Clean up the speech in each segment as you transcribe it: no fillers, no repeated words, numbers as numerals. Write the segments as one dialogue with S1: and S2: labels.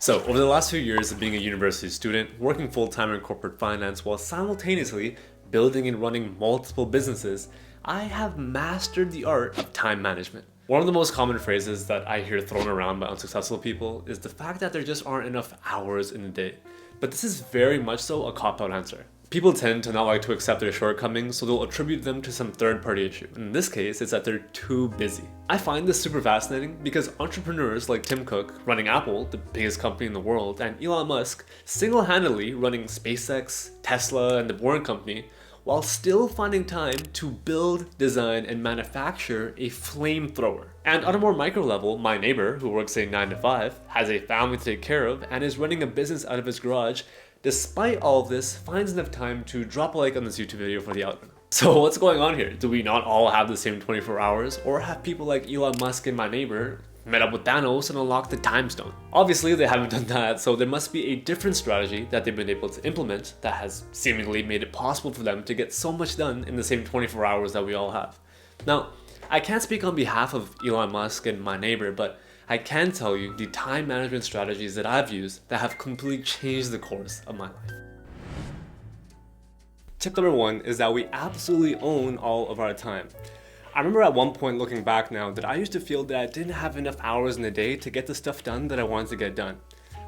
S1: So, over the last few years of being a university student, working full-time in corporate finance while simultaneously building and running multiple businesses, I have mastered the art of time management. One of the most common phrases that I hear thrown around by unsuccessful people is the fact that there just aren't enough hours in the day. But this is very much so a cop-out answer. People tend to not like to accept their shortcomings, so they'll attribute them to some third-party issue. In this case, it's that they're too busy. I find this super fascinating because entrepreneurs like Tim Cook, running Apple, the biggest company in the world, and Elon Musk, single-handedly running SpaceX, Tesla, and the Boring Company, while still finding time to build, design, and manufacture a flamethrower. And on a more micro level, my neighbor, who works a 9 to 5, has a family to take care of, and is running a business out of his garage, despite all of this, finds enough time to drop a like on this YouTube video for the outro. So what's going on here? Do we not all have the same 24 hours? Or have people like Elon Musk and my neighbor met up with Thanos and unlocked the time stone? Obviously they haven't done that, so there must be a different strategy that they've been able to implement that has seemingly made it possible for them to get so much done in the same 24 hours that we all have. Now, I can't speak on behalf of Elon Musk and my neighbor, but I can tell you the time management strategies that I've used that have completely changed the course of my life. Tip number 1 is that we absolutely own all of our time. I remember at one point looking back now that I used to feel that I didn't have enough hours in the day to get the stuff done that I wanted to get done.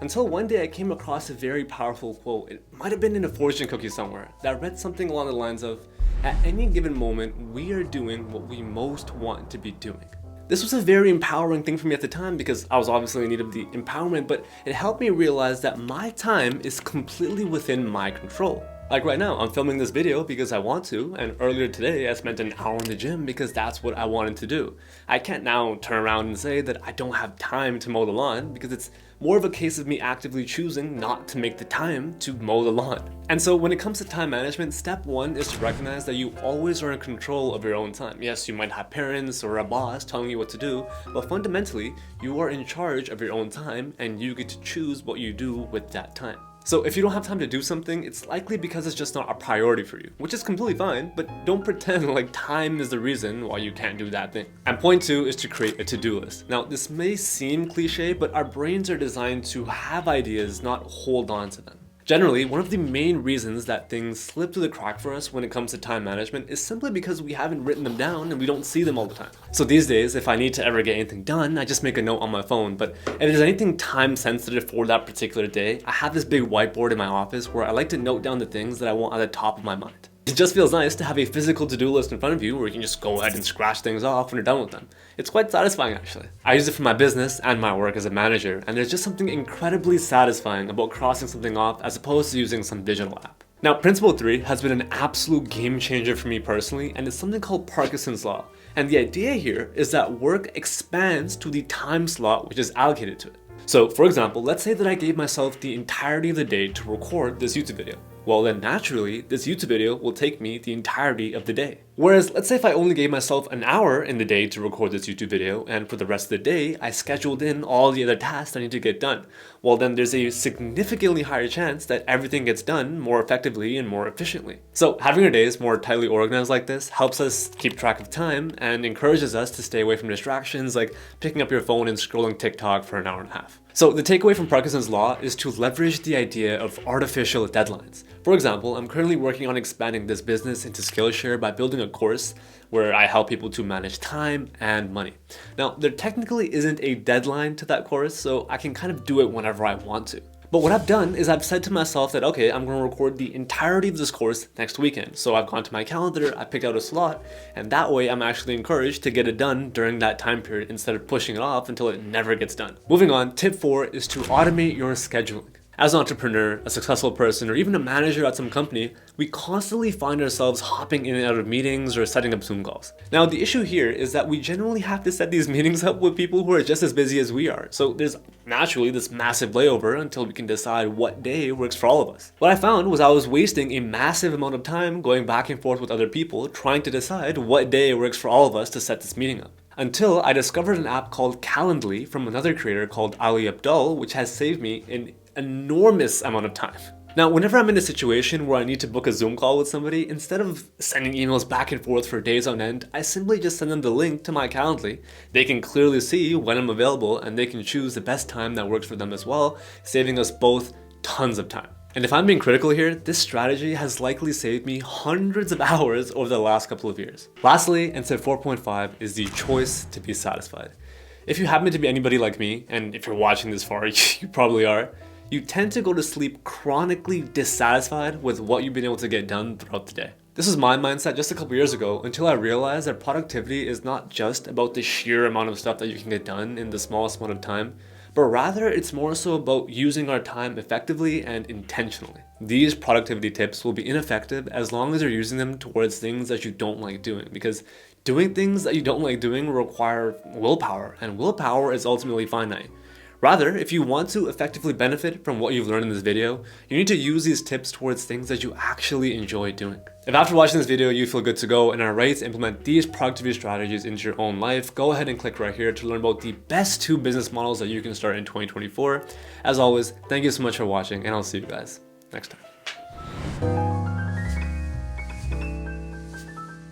S1: Until one day I came across a very powerful quote. It might have been in a fortune cookie somewhere that read something along the lines of, "At any given moment, we are doing what we most want to be doing." This was a very empowering thing for me at the time because I was obviously in need of the empowerment, but it helped me realize that my time is completely within my control. Like right now, I'm filming this video because I want to, and earlier today I spent an hour in the gym because that's what I wanted to do. I can't now turn around and say that I don't have time to mow the lawn because it's more of a case of me actively choosing not to make the time to mow the lawn. And so when it comes to time management, step 1 is to recognize that you always are in control of your own time. Yes, you might have parents or a boss telling you what to do, but fundamentally, you are in charge of your own time and you get to choose what you do with that time. So if you don't have time to do something, it's likely because it's just not a priority for you, which is completely fine, but don't pretend like time is the reason why you can't do that thing. And point 2 is to create a to-do list. Now, this may seem cliche, but our brains are designed to have ideas, not hold on to them. Generally, one of the main reasons that things slip through the crack for us when it comes to time management is simply because we haven't written them down and we don't see them all the time. So these days, if I need to ever get anything done, I just make a note on my phone. But if there's anything time sensitive for that particular day, I have this big whiteboard in my office where I like to note down the things that I want at the top of my mind. It just feels nice to have a physical to-do list in front of you where you can just go ahead and scratch things off when you're done with them. It's quite satisfying actually. I use it for my business and my work as a manager, and there's just something incredibly satisfying about crossing something off as opposed to using some digital app. Now, principle 3 has been an absolute game changer for me personally, and it's something called Parkinson's Law. And the idea here is that work expands to the time slot which is allocated to it. So, for example, let's say that I gave myself the entirety of the day to record this YouTube video. Well then naturally, this YouTube video will take me the entirety of the day. Whereas, let's say if I only gave myself an hour in the day to record this YouTube video, and for the rest of the day, I scheduled in all the other tasks I need to get done. Well then there's a significantly higher chance that everything gets done more effectively and more efficiently. So having our days more tightly organized like this helps us keep track of time and encourages us to stay away from distractions like picking up your phone and scrolling TikTok for an hour and a half. So the takeaway from Parkinson's Law is to leverage the idea of artificial deadlines. For example, I'm currently working on expanding this business into Skillshare by building a course where I help people to manage time and money. Now, there technically isn't a deadline to that course, so I can kind of do it whenever I want to. But what I've done is I've said to myself that, okay, I'm going to record the entirety of this course next weekend. So I've gone to my calendar, I picked out a slot, and that way I'm actually encouraged to get it done during that time period instead of pushing it off until it never gets done. Moving on, tip 4 is to automate your scheduling. As an entrepreneur, a successful person, or even a manager at some company, we constantly find ourselves hopping in and out of meetings or setting up Zoom calls. Now, the issue here is that we generally have to set these meetings up with people who are just as busy as we are. So there's naturally this massive layover until we can decide what day works for all of us. What I found was I was wasting a massive amount of time going back and forth with other people trying to decide what day works for all of us to set this meeting up. Until I discovered an app called Calendly from another creator called Ali Abdul, which has saved me an enormous amount of time. Now, whenever I'm in a situation where I need to book a Zoom call with somebody, instead of sending emails back and forth for days on end, I simply just send them the link to my Calendly. They can clearly see when I'm available and they can choose the best time that works for them as well, saving us both tons of time. And if I'm being critical here, this strategy has likely saved me hundreds of hours over the last couple of years. Lastly, and step 4.5 is the choice to be satisfied. If you happen to be anybody like me, and if you're watching this far, you probably are, you tend to go to sleep chronically dissatisfied with what you've been able to get done throughout the day. This was my mindset just a couple years ago until I realized that productivity is not just about the sheer amount of stuff that you can get done in the smallest amount of time, but rather it's more so about using our time effectively and intentionally. These productivity tips will be ineffective as long as you're using them towards things that you don't like doing, because doing things that you don't like doing require willpower, and willpower is ultimately finite. Rather, if you want to effectively benefit from what you've learned in this video, you need to use these tips towards things that you actually enjoy doing. If after watching this video you feel good to go and are ready to implement these productivity strategies into your own life, go ahead and click right here to learn about the best 2 business models that you can start in 2024. As always, thank you so much for watching, and I'll see you guys next time.